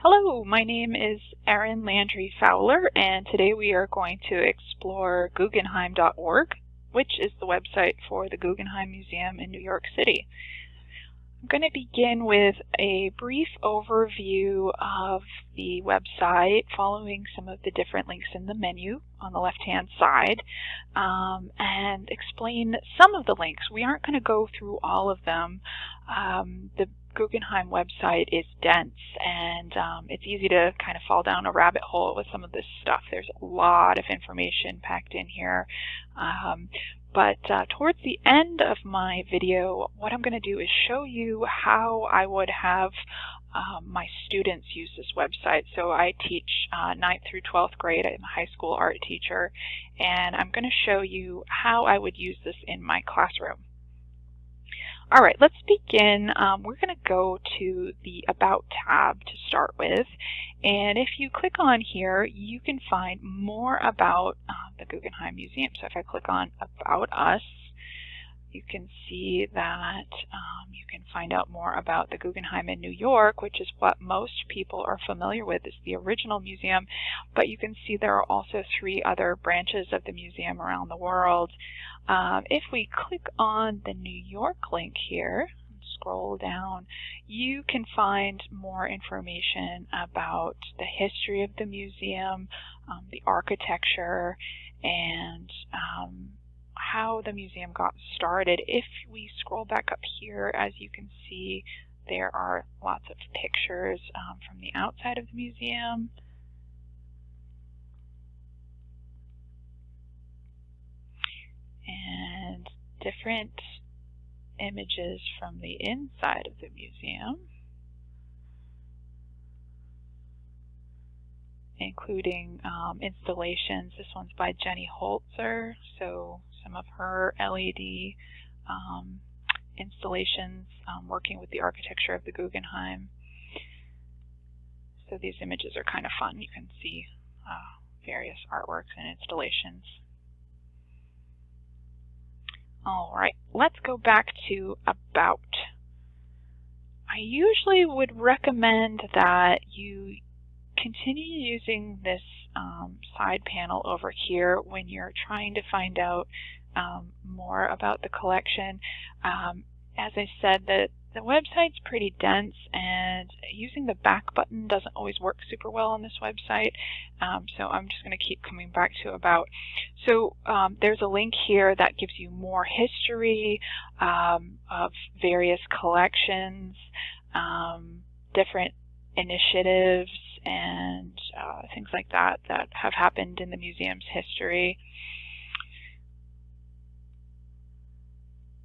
Hello, my name is Landry-Fowler, and today we are going to explore Guggenheim.org, which is the website for the Guggenheim Museum in New York City. I'm going to begin with a brief overview of the website, following some of the different links in the menu on the left-hand side, and explain some of the links. We aren't going to go through all of them. The Guggenheim website is dense, and it's easy to kind of fall down a rabbit hole with some of this stuff. There's a lot of information packed in here. But towards the end of my video, what I'm going to do is show you how I would have my students use this website. So I teach 9th through 12th grade. I'm a high school art teacher, and I'm going to show you how I would use this in my classroom. All right, let's begin. We're going to go to the About tab to start with. And if you click on here, you can find more about the Guggenheim Museum. So if I click on About Us, you can see that you can find out more about the Guggenheim in New York, which is what most people are familiar with, is the original museum. But you can see there are also 3 other branches of the museum around the world. If we click on the New York link here, scroll down, you can find more information about the history of the museum, the architecture, and how the museum got started. If we scroll back up here, as you can see, there are lots of pictures from the outside of the museum. And different images from the inside of the museum, including installations. This one's by Jenny Holzer, so some of her LED installations working with the architecture of the Guggenheim. So these images are kind of fun. You can see various artworks and installations. All right, let's go back to About. I usually would recommend that you continue using this side panel over here when you're trying to find out more about the collection. As I said, the website's pretty dense, and using the back button doesn't always work super well on this website. So I'm just going to keep coming back to About. So there's a link here that gives you more history of various collections, different initiatives, and things like that that have happened in the museum's history.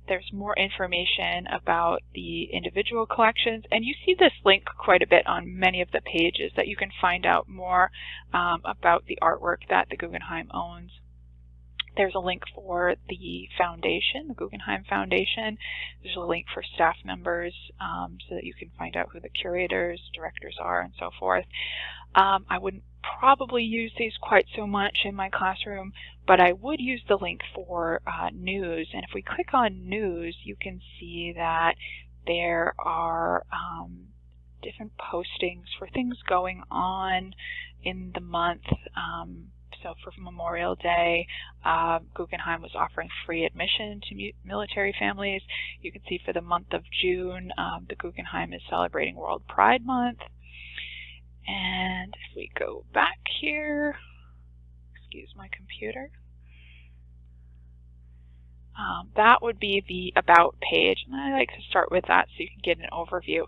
There's more information about the individual collections, and you see this link quite a bit on many of the pages, that you can find out more about the artwork that the Guggenheim owns. There's a link for the foundation, the Guggenheim Foundation. There's a link for staff members so that you can find out who the curators, directors are, and so forth. I wouldn't probably use these quite so much in my classroom, but I would use the link for news. And if we click on news, you can see that there are different postings for things going on in the month. So for Memorial Day, Guggenheim was offering free admission to military families. You can see for the month of June, the Guggenheim is celebrating World Pride Month. And if we go back here, excuse my computer, that would be the About page. And I like to start with that so you can get an overview.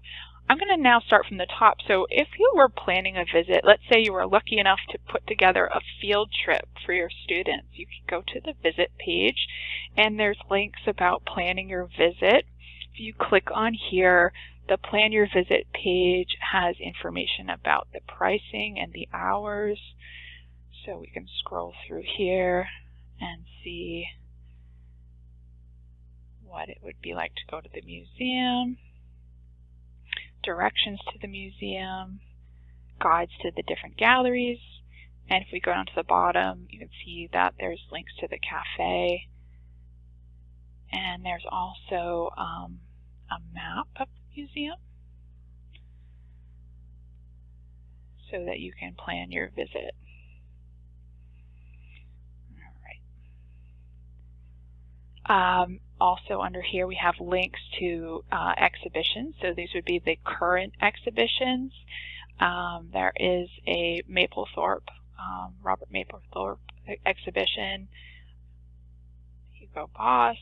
I'm going to now start from the top. So if you were planning a visit, let's say you were lucky enough to put together a field trip for your students, you could go to the visit page, and there's links about planning your visit. If you click on here, the Plan Your Visit page has information about the pricing and the hours. So we can scroll through here and see what it would be like to go to the museum, directions to the museum, guides to the different galleries, and if we go down to the bottom, you can see that there's links to the cafe, and there's also a map of the museum. so that you can plan your visit. Also under here we have links to exhibitions, so these would be the current exhibitions. There is a Robert Mapplethorpe exhibition, Hugo Boss,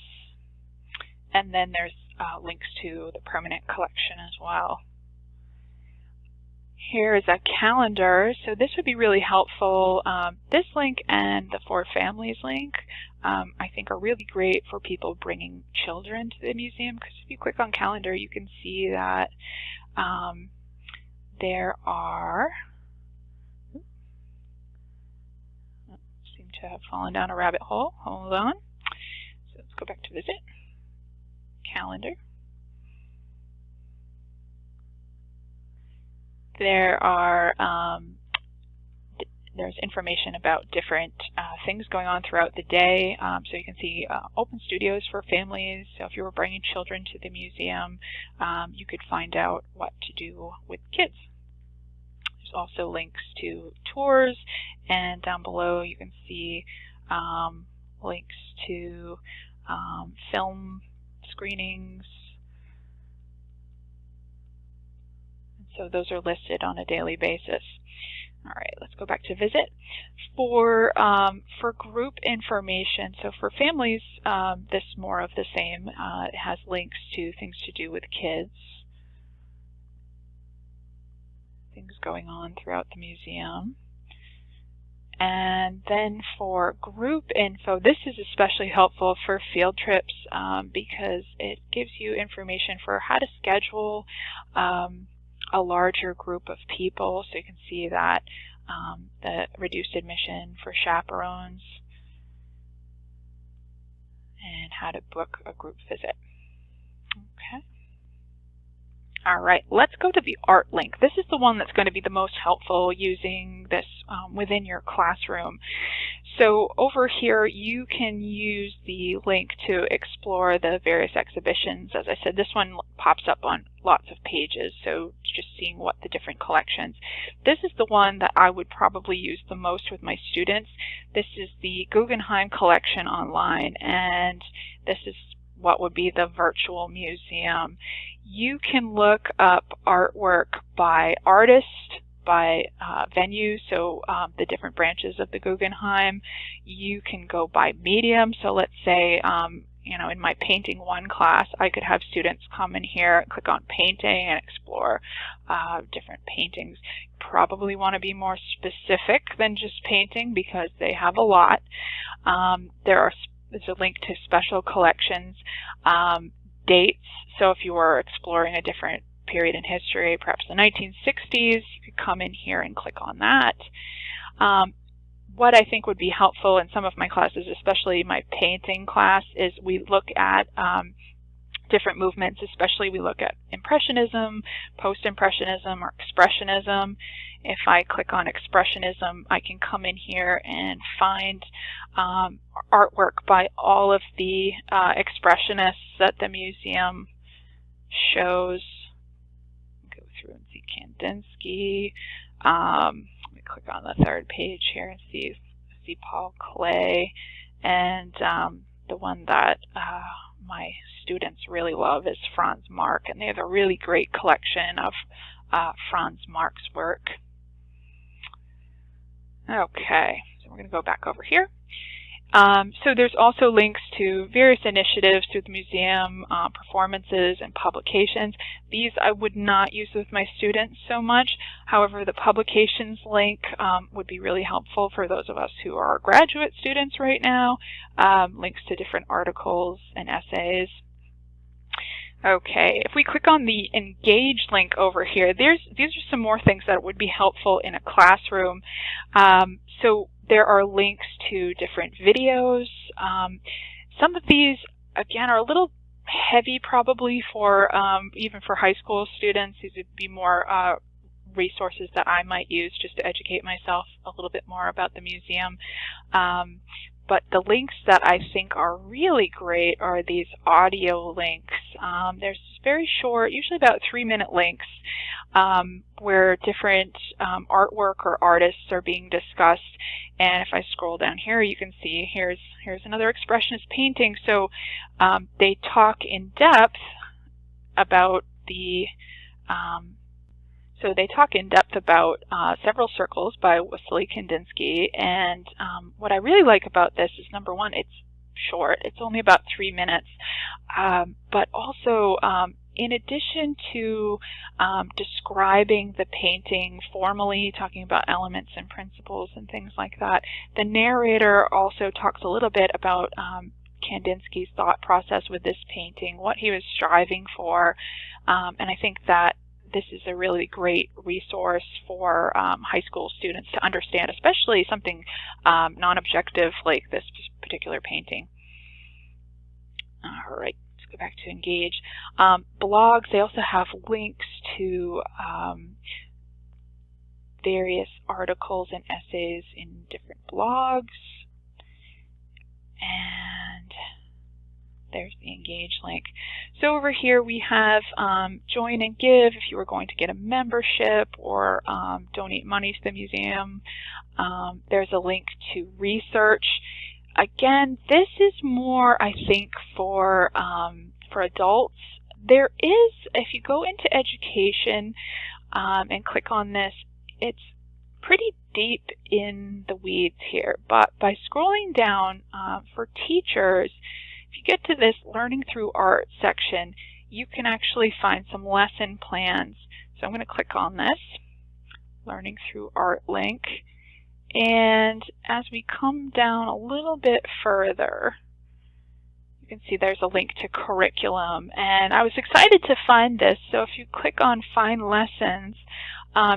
and then there's links to the permanent collection as well. Here is a calendar, so this would be really helpful. This link and the For Families link I think are really great for people bringing children to the museum, because if you click on calendar you can see that there are, seem to have fallen down a rabbit hole, hold on. So let's go back to visit, calendar. There are there's information about different things going on throughout the day. So you can see open studios for families. So if you were bringing children to the museum, you could find out what to do with kids. There's also links to tours, and down below you can see links to film screenings. So those are listed on a daily basis. All right, let's go back to visit. For group information, so for families, this is more of the same. It has links to things to do with kids, things going on throughout the museum. And then for group info, this is especially helpful for field trips because it gives you information for how to schedule a larger group of people. So you can see that the reduced admission for chaperones and how to book a group visit. Okay. All right, let's go to the art link. This is the one that's going to be the most helpful using this within your classroom. So over here, you can use the link to explore the various exhibitions. As I said, this one pops up on lots of pages, so just seeing what the different collections. This is the one that I would probably use the most with my students. This is the Guggenheim collection online, and this is what would be the virtual museum. You can look up artwork by artist, by venue, so the different branches of the Guggenheim. You can go by medium, so let's say you know, in my painting 1 class, I could have students come in here, click on painting, and explore different paintings. Probably want to be more specific than just painting because they have a lot. There's a link to special collections, dates. So if you were exploring a different period in history, perhaps the 1960s, you could come in here and click on that. What I think would be helpful in some of my classes, especially my painting class, is we look at different movements, especially we look at Impressionism, Post-Impressionism, or Expressionism. If I click on Expressionism, I can come in here and find artwork by all of the Expressionists that the museum shows. Go through and see Kandinsky. Let me click on the 3rd page here and see Paul Klee. And the one that my students really love is Franz Marc, and they have a really great collection of Franz Marc's work. Okay, so we're going to go back over here. So there's also links to various initiatives through the museum, performances, and publications. These I would not use with my students so much. However, the publications link would be really helpful for those of us who are graduate students right now. Links to different articles and essays. Okay, if we click on the Engage link over here, these are some more things that would be helpful in a classroom. So there are links to different videos. Some of these, again, are a little heavy probably for even for high school students. These would be more resources that I might use just to educate myself a little bit more about the museum. But the links that I think are really great are these audio links. There's very short, usually about 3-minute links, where different artwork or artists are being discussed. And if I scroll down here, you can see here's another expressionist painting. So they talk in depth about several circles by Wassily Kandinsky. And what I really like about this is, number one, it's short. It's only about 3 minutes. But also, in addition to describing the painting formally, talking about elements and principles and things like that, the narrator also talks a little bit about Kandinsky's thought process with this painting, what he was striving for, and I think that this is a really great resource for high school students to understand, especially something non-objective like this particular painting. All right, let's go back to Engage. Blogs, they also have links to various articles and essays in different blogs. And there's the Engage link. So over here we have join and give if you were going to get a membership or donate money to the museum. There's a link to research. Again, this is more, I think, for adults. There is, if you go into education and click on this, it's pretty deep in the weeds here. But by scrolling down for teachers, if you get to this Learning Through Art section, you can actually find some lesson plans. So I'm going to click on this Learning Through Art link. And as we come down a little bit further, you can see there's a link to curriculum. And I was excited to find this. So if you click on Find Lessons,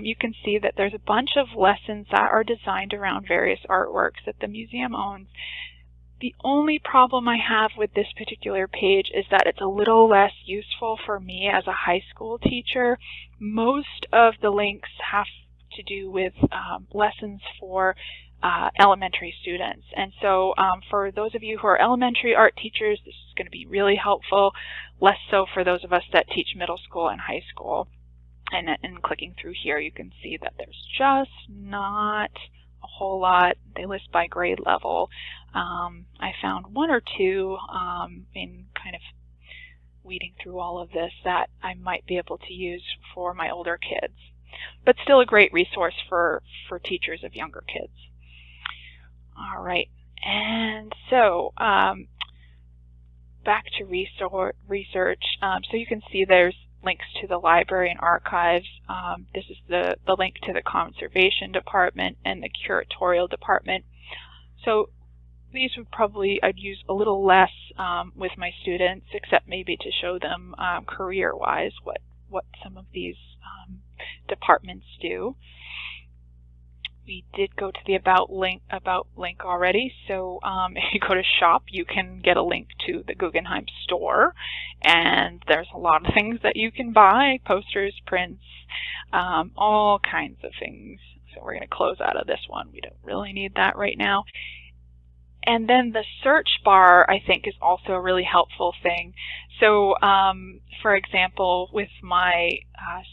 you can see that there's a bunch of lessons that are designed around various artworks that the museum owns. The only problem I have with this particular page is that it's a little less useful for me as a high school teacher. Most of the links have to do with lessons for elementary students. And so for those of you who are elementary art teachers, this is going to be really helpful, less so for those of us that teach middle school and high school. And clicking through here, you can see that there's just not a whole lot. They list by grade level. I found one or two in kind of weeding through all of this that I might be able to use for my older kids, but still a great resource for teachers of younger kids. All right, and so back to research. So you can see there's links to the library and archives. This is the link to the conservation department and the curatorial department. So these would probably, I'd use a little less with my students, except maybe to show them career-wise what some of these departments do. We did go to the About link already, so if you go to Shop, you can get a link to the Guggenheim store, and there's a lot of things that you can buy, posters, prints, all kinds of things. So we're going to close out of this one. We don't really need that right now. And then the search bar, I think, is also a really helpful thing. So, for example, with my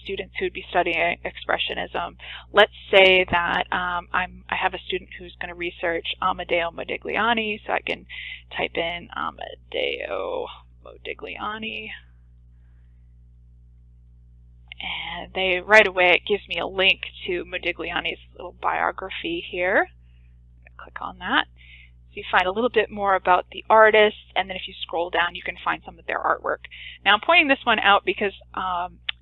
students who would be studying Expressionism, let's say that I have a student who's going to research Amedeo Modigliani, so I can type in Amedeo Modigliani, and right away it gives me a link to Modigliani's little biography here. Click on that. So you find a little bit more about the artist, and then if you scroll down, you can find some of their artwork. Now I'm pointing this one out because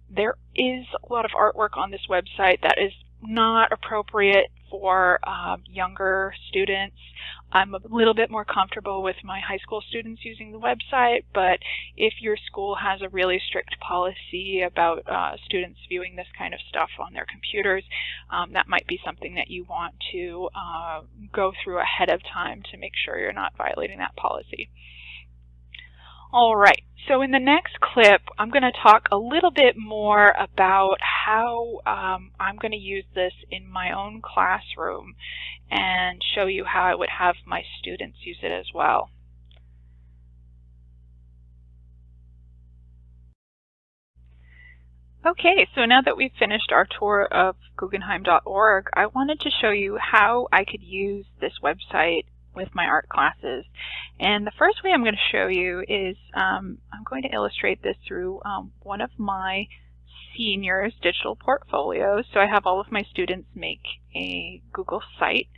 there is a lot of artwork on this website that is not appropriate for younger students. I'm a little bit more comfortable with my high school students using the website, but if your school has a really strict policy about students viewing this kind of stuff on their computers, that might be something that you want to go through ahead of time to make sure you're not violating that policy. All right, so in the next clip, I'm going to talk a little bit more about how I'm going to use this in my own classroom and show you how I would have my students use it as well. Okay, so now that we've finished our tour of Guggenheim.org, I wanted to show you how I could use this website with my art classes. And the first way I'm going to show you is I'm going to illustrate this through one of my seniors' digital portfolios. So I have all of my students make a Google site,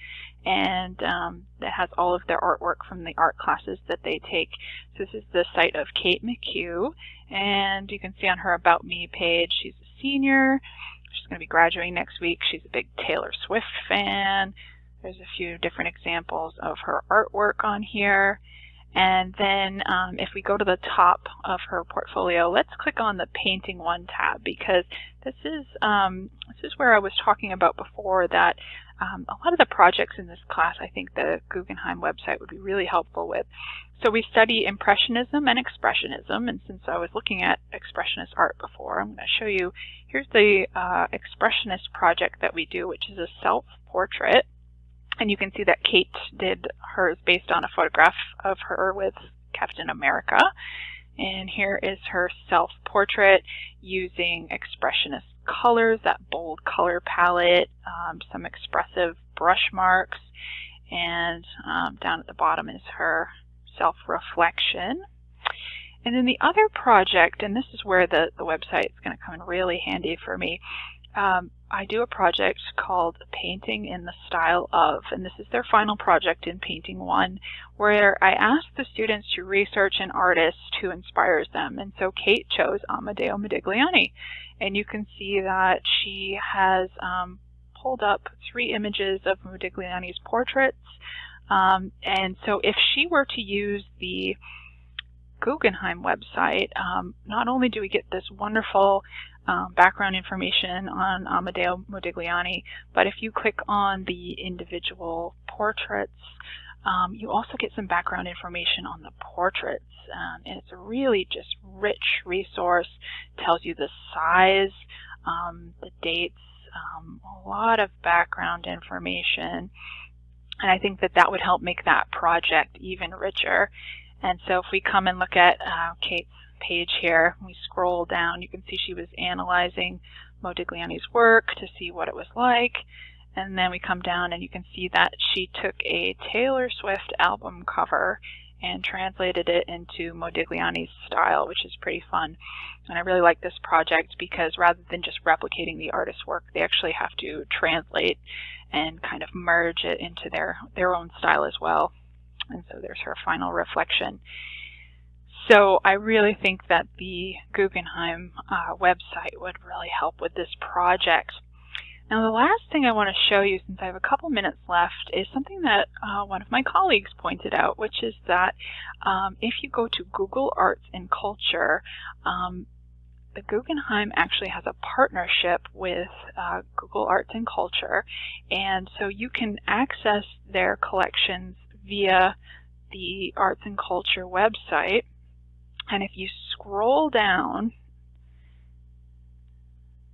and that has all of their artwork from the art classes that they take. So this is the site of Kate McHugh, and you can see on her About Me page, she's a senior. She's going to be graduating next week. She's a big Taylor Swift fan. There's a few different examples of her artwork on here. And then if we go to the top of her portfolio, let's click on the Painting One tab, because this is where I was talking about before that a lot of the projects in this class I think the Guggenheim website would be really helpful with. So we study Impressionism and Expressionism, and since I was looking at Expressionist art before, I'm going to show you, here's the Expressionist project that we do, which is a self-portrait. And you can see that Kate did hers based on a photograph of her with Captain America. And here is her self-portrait using expressionist colors, that bold color palette, some expressive brush marks, and down at the bottom is her self-reflection. And then the other project, and this is where the website is going to come in really handy for me, I do a project called Painting in the Style of, and this is their final project in Painting One, where I ask the students to research an artist who inspires them. And so Kate chose Amedeo Modigliani, and you can see that she has pulled up 3 images of Modigliani's portraits. And so if she were to use the Guggenheim website, not only do we get this wonderful background information on Amedeo Modigliani, but if you click on the individual portraits, you also get some background information on the portraits. And it's a really just rich resource. It tells you the size, the dates, a lot of background information. And I think that that would help make that project even richer. And so if we come and look at Kate's page here, we scroll down, you can see she was analyzing Modigliani's work to see what it was like. And then we come down and you can see that she took a Taylor Swift album cover and translated it into Modigliani's style, which is pretty fun. And I really like this project because rather than just replicating the artist's work, they actually have to translate and kind of merge it into their own style as well. And so there's her final reflection. So I really think that the Guggenheim website would really help with this project. Now the last thing I want to show you, since I have a couple minutes left, is something that one of my colleagues pointed out, which is that if you go to Google Arts and Culture, the Guggenheim actually has a partnership with Google Arts and Culture, and so you can access their collections via the Arts and Culture website. And if you scroll down,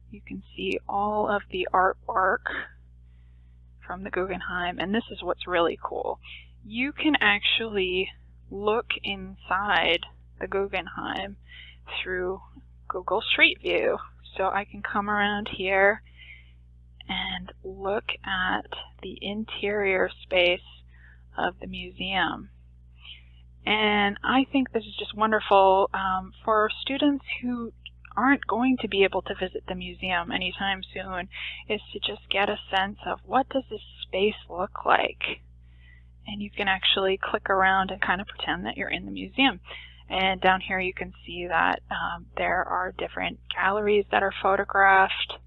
you can see all of the artwork from the Guggenheim, and this is what's really cool. You can actually look inside the Guggenheim through Google Street View. So I can come around here and look at the interior space of the museum. And I think this is just wonderful for students who aren't going to be able to visit the museum anytime soon, is to just get a sense of what does this space look like. And you can actually click around and kind of pretend that you're in the museum. And down here you can see that there are different galleries that are photographed.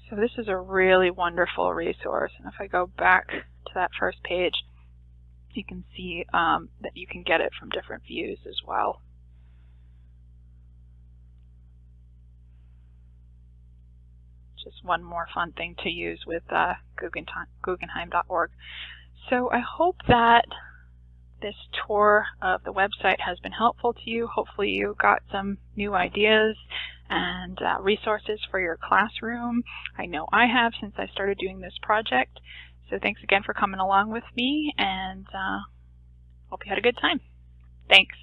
So this is a really wonderful resource. And if I go back to that first page, you can see that you can get it from different views as well. Just one more fun thing to use with Guggenheim.org. So I hope that this tour of the website has been helpful to you. Hopefully you got some new ideas and resources for your classroom. I know I have since I started doing this project. So thanks again for coming along with me, and hope you had a good time. Thanks.